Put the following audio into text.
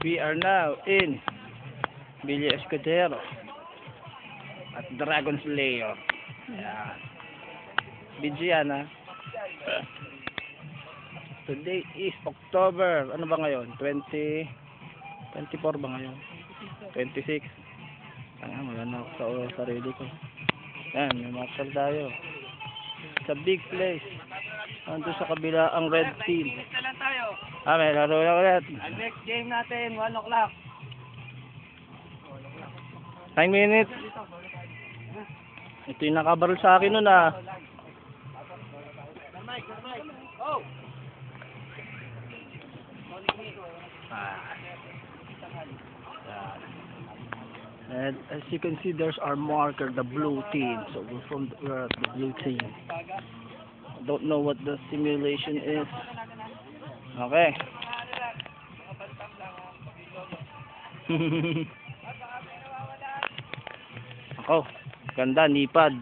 We are now in Villa Escudero at Dragon Slayer. Yan. Video yan, ha. Today is October. Ano ba ngayon? 24 ba ngayon? 26. Wala na ako sa sarili ko. Yan, may marshal tayo. Sa big place. Ando sa kabila ang red team. May laro na ulit. Ang next game natin, 1 o'clock. 9 minutes. Ito yung nakabarol sa akin nun, ah. Oh! And as you can see, there's our marker, the blue team. So we're at the blue team. I don't know what the simulation is. Okay. Ako, ganda, nipad.